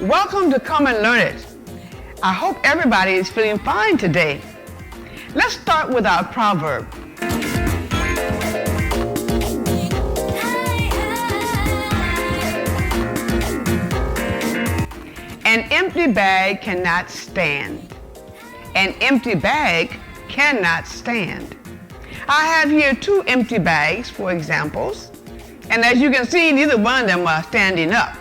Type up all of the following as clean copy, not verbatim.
Welcome to Come and Learn It. I hope everybody is feeling fine today. Let's start with our proverb. An empty bag cannot stand. An empty bag cannot stand. I have here two empty bags for examples, and as you can see, neither one of them are standing up.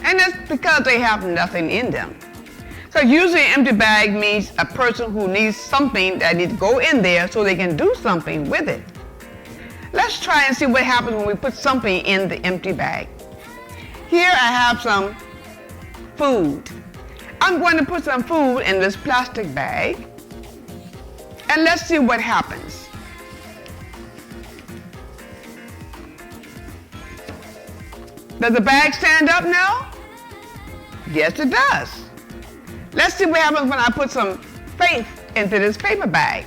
And that's because they have nothing in them. So usually an empty bag means a person who needs something that needs to go in there so they can do something with it. Let's try and see what happens when we put something in the empty bag. Here I have some food. I'm going to put some food in this plastic bag, and let's see what happens. Does the bag stand up now? Yes, it does. Let's see what happens when I put some faith into this paper bag.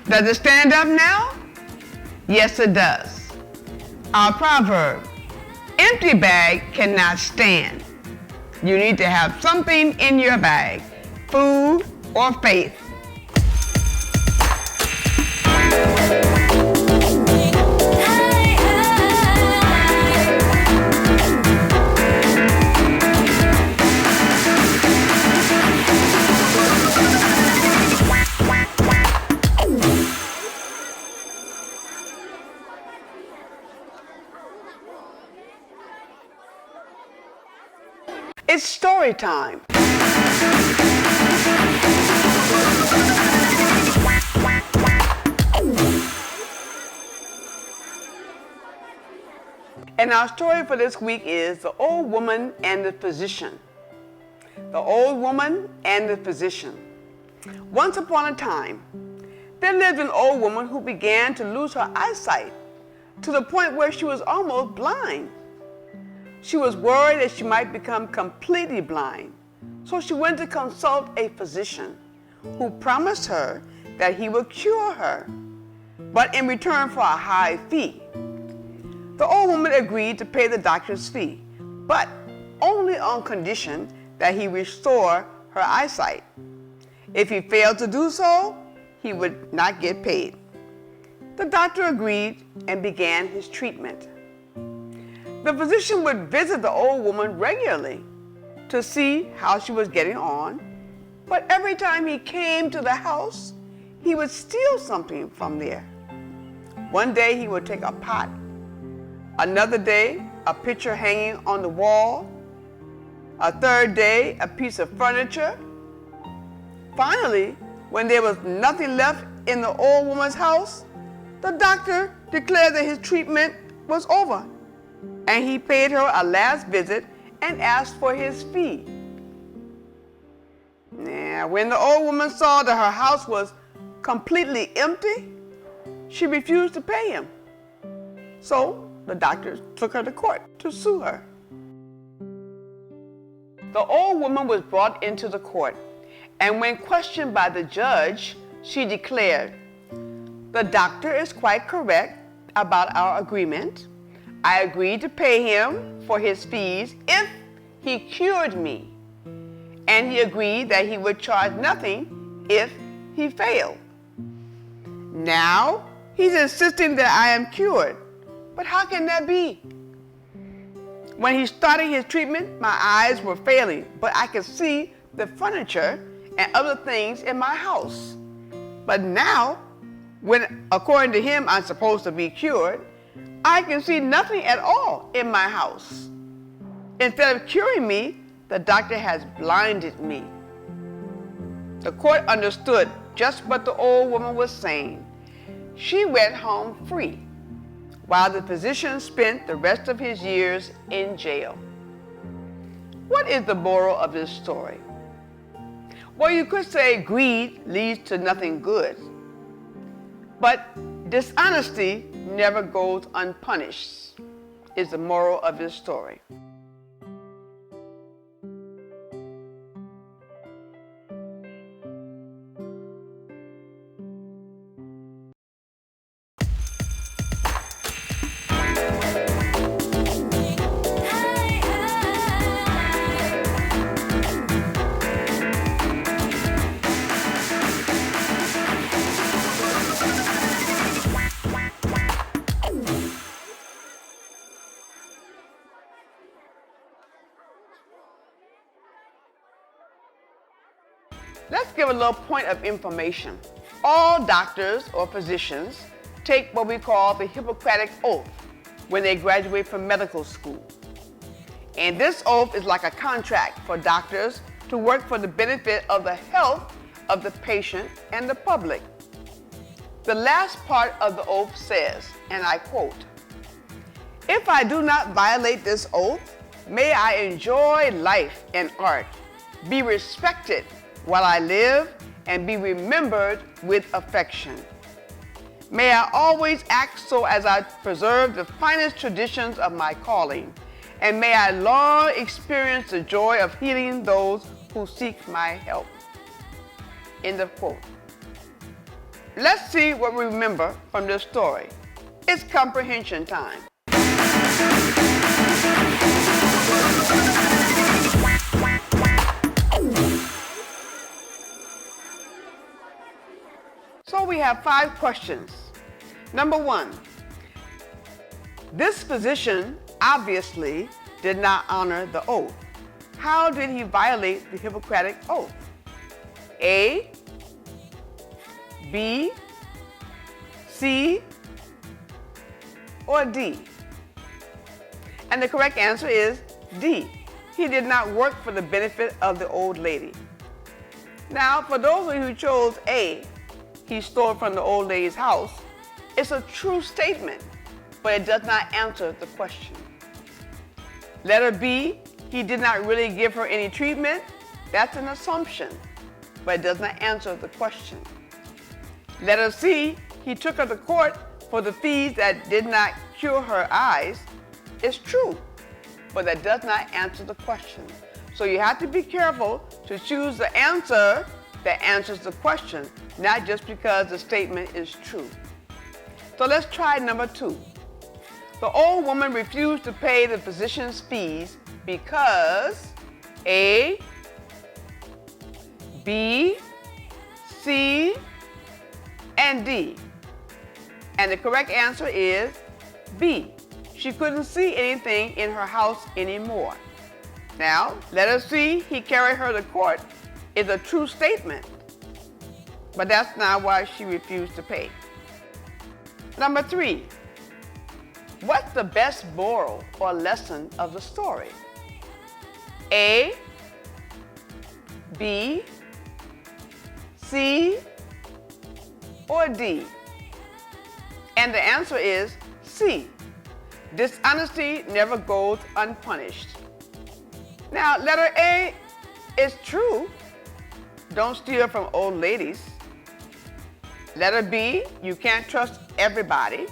Does it stand up now? Yes, it does. Our proverb, empty bag cannot stand. You need to have something in your bag, food or faith. It's story time. And our story for this week is The Old Woman and the Physician. The Old Woman and the Physician. Once upon a time, there lived an old woman who began to lose her eyesight to the point where she was almost blind. She was worried that she might become completely blind, so she went to consult a physician who promised her that he would cure her, but in return for a high fee. The old woman agreed to pay the doctor's fee, but only on condition that he restore her eyesight. If he failed to do so, he would not get paid. The doctor agreed and began his treatment. The physician would visit the old woman regularly to see how she was getting on, but every time he came to the house, he would steal something from there. One day he would take a pot, another day a picture hanging on the wall, a third day a piece of furniture. Finally, when there was nothing left in the old woman's house, the doctor declared that his treatment was over, and he paid her a last visit and asked for his fee. Now, when the old woman saw that her house was completely empty, she refused to pay him. So the doctor took her to court to sue her. The old woman was brought into the court, and when questioned by the judge, she declared, "The doctor is quite correct about our agreement. I agreed to pay him for his fees if he cured me, and he agreed that he would charge nothing if he failed. Now he's insisting that I am cured, but how can that be? When he started his treatment, my eyes were failing, but I could see the furniture and other things in my house. But now, when according to him I'm supposed to be cured, I can see nothing at all in my house. Instead of curing me, the doctor has blinded me." The court understood just what the old woman was saying. She went home free, while the physician spent the rest of his years in jail. What is the moral of this story? Well, you could say greed leads to nothing good, but dishonesty never goes unpunished, is the moral of this story. Let's give a little point of information. All doctors or physicians take what we call the Hippocratic Oath when they graduate from medical school. And this oath is like a contract for doctors to work for the benefit of the health of the patient and the public. The last part of the oath says, and I quote, "If I do not violate this oath, may I enjoy life and art, be respected while I live, and be remembered with affection. May I always act so as I preserve the finest traditions of my calling, and may I long experience the joy of healing those who seek my help." End of quote. Let's see what we remember from this story. It's comprehension time. So we have 5 questions. Number 1, this physician obviously did not honor the oath. How did he violate the Hippocratic Oath? A, B, C, or D? And the correct answer is D. He did not work for the benefit of the old lady. Now, for those of you who chose A, he stole from the old lady's house, it's a true statement, but it does not answer the question. Letter B, he did not really give her any treatment. That's an assumption, but it does not answer the question. Letter C, he took her to court for the fees that did not cure her eyes. It's true, but that does not answer the question. So you have to be careful to choose the answer that answers the question, not just because the statement is true. So let's try number 2. The old woman refused to pay the physician's fees because A, B, C, and D. And the correct answer is B. She couldn't see anything in her house anymore. Now, letter C, he carried her to court, is a true statement, but that's not why she refused to pay. Number 3, what's the best moral or lesson of the story? A, B, C, or D? And the answer is C. Dishonesty never goes unpunished. Now, letter A is true. Don't steal from old ladies. Letter B, you can't trust everybody.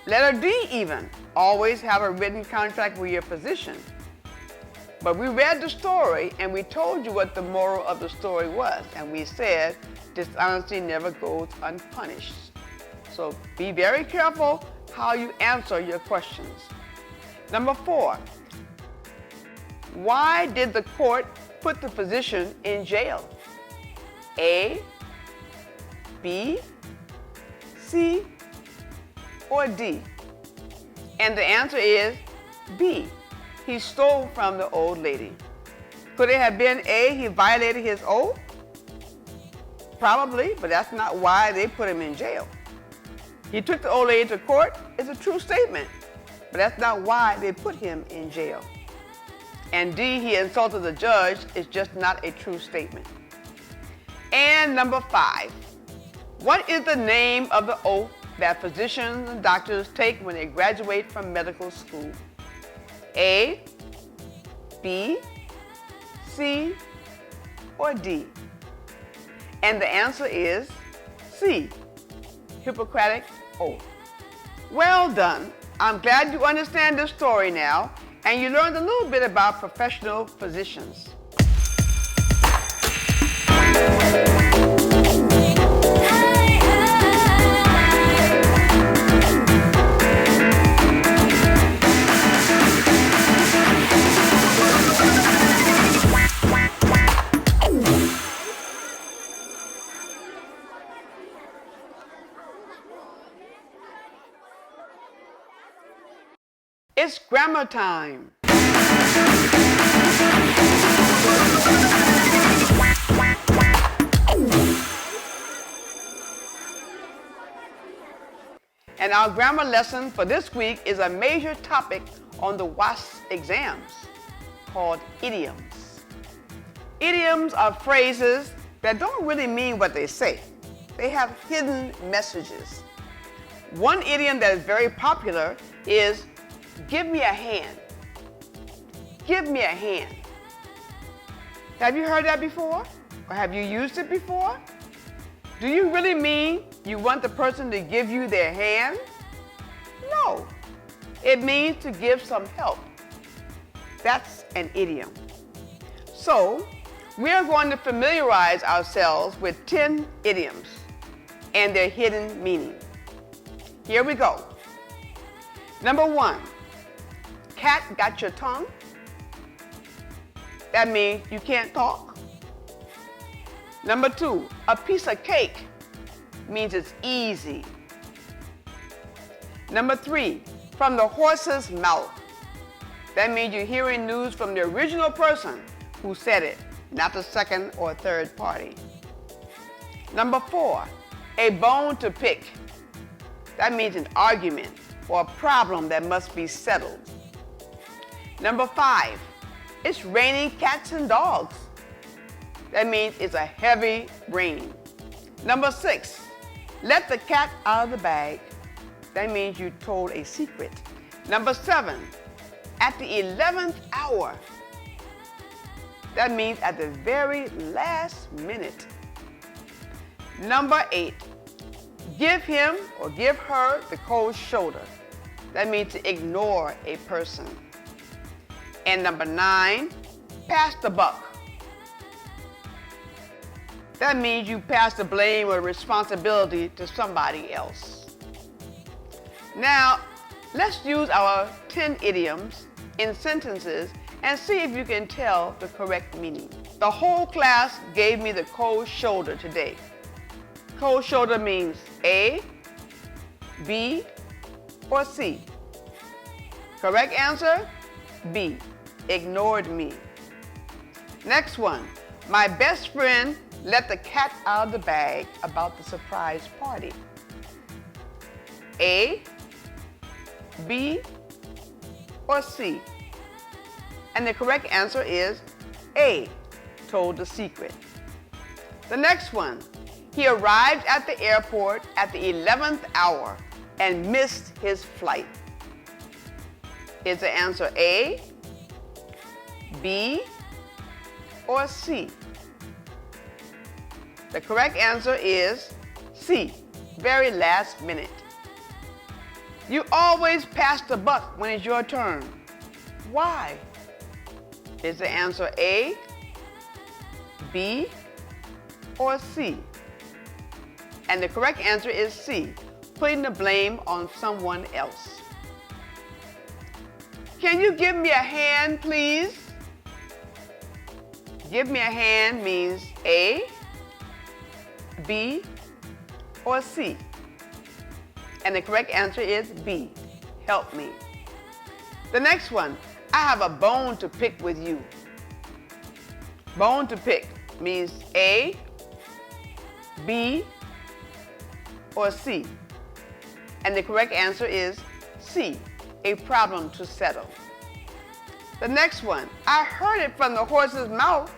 Letter D even, always have a written contract with your physician. But we read the story and we told you what the moral of the story was, and we said dishonesty never goes unpunished. So be very careful how you answer your questions. Number 4, why did the court put the physician in jail? A, B, C, or D? And the answer is B. He stole from the old lady. Could it have been A, he violated his oath? Probably, but that's not why they put him in jail. He took the old lady to court. It's a true statement, but that's not why they put him in jail. And D, he insulted the judge, is just not a true statement. And number 5, what is the name of the oath that physicians and doctors take when they graduate from medical school? A, B, C, or D? And the answer is C, Hippocratic Oath. Well done. I'm glad you understand this story now, and you learned a little bit about professional physicians. It's grammar time. And our grammar lesson for this week is a major topic on the WASP exams called idioms. Idioms are phrases that don't really mean what they say. They have hidden messages. One idiom that is very popular is, give me a hand. Give me a hand. Have you heard that before? Or have you used it before? Do you really mean you want the person to give you their hand? No. It means to give some help. That's an idiom. So, we are going to familiarize ourselves with 10 idioms and their hidden meaning. Here we go. Number 1, cat got your tongue? That means you can't talk. Number 2, a piece of cake means it's easy. Number 3, from the horse's mouth. That means you're hearing news from the original person who said it, not the second or third party. Number 4, a bone to pick. That means an argument or a problem that must be settled. Number 5, it's raining cats and dogs. That means it's a heavy rain. Number 6, let the cat out of the bag. That means you told a secret. Number 7, at the 11th hour. That means at the very last minute. Number 8, give him or give her the cold shoulder. That means to ignore a person. And number 9, pass the buck. That means you pass the blame or responsibility to somebody else. Now, let's use our 10 idioms in sentences and see if you can tell the correct meaning. The whole class gave me the cold shoulder today. Cold shoulder means A, B, or C. Correct answer? B, ignored me. Next one, my best friend let the cat out of the bag about the surprise party. A, B, or C? And the correct answer is A, told the secret. The next one, he arrived at the airport at the 11th hour and missed his flight. Is the answer A, B, or C? The correct answer is C, very last minute. You always pass the buck when it's your turn. Why? Is the answer A, B, or C? And the correct answer is C, putting the blame on someone else. Can you give me a hand, please? Give me a hand means A, B, or C? And the correct answer is B, help me. The next one, I have a bone to pick with you. Bone to pick means A, B, or C? And the correct answer is C, a problem to settle. The next one, I heard it from the horse's mouth.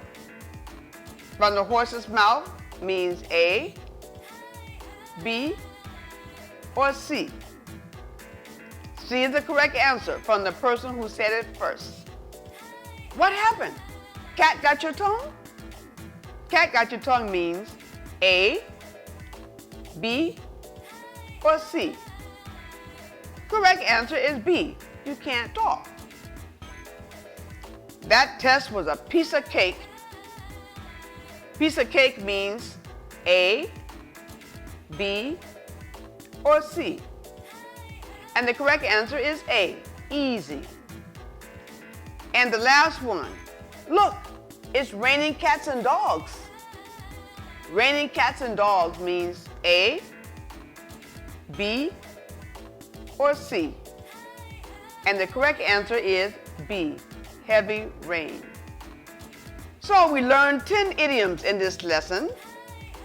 From the horse's mouth means A, B, or C? C is the correct answer from the person who said it first. What happened? Cat got your tongue? Cat got your tongue means A, B, or C? Correct answer is B, you can't talk. That test was a piece of cake. Piece of cake means A, B, or C? And the correct answer is A, easy. And the last one, look, it's raining cats and dogs. Raining cats and dogs means A, B, or C? And the correct answer is B, heavy rain. So we learned 10 idioms in this lesson,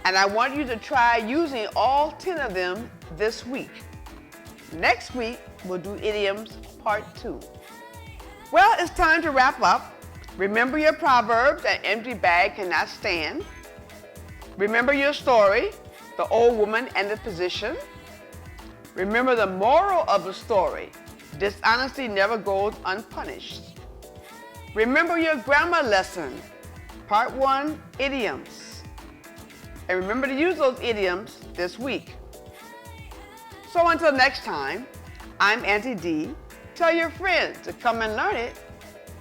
and I want you to try using all 10 of them this week. Next week, we'll do idioms part 2. Well, it's time to wrap up. Remember your proverbs, an empty bag cannot stand. Remember your story, the old woman and the physician. Remember the moral of the story, dishonesty never goes unpunished. Remember your grammar lesson, part 1, idioms. And remember to use those idioms this week. So until next time, I'm Aunty D. Tell your friends to come and learn it.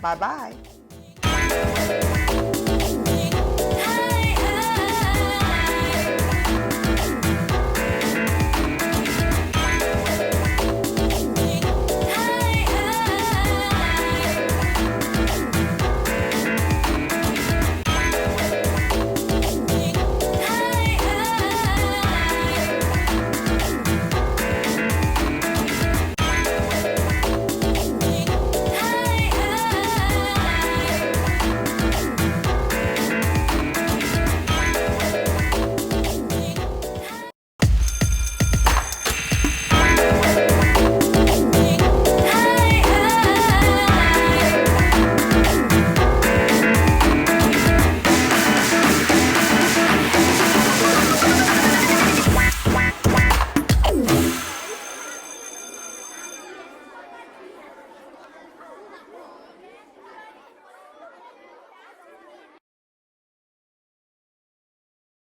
Bye-bye.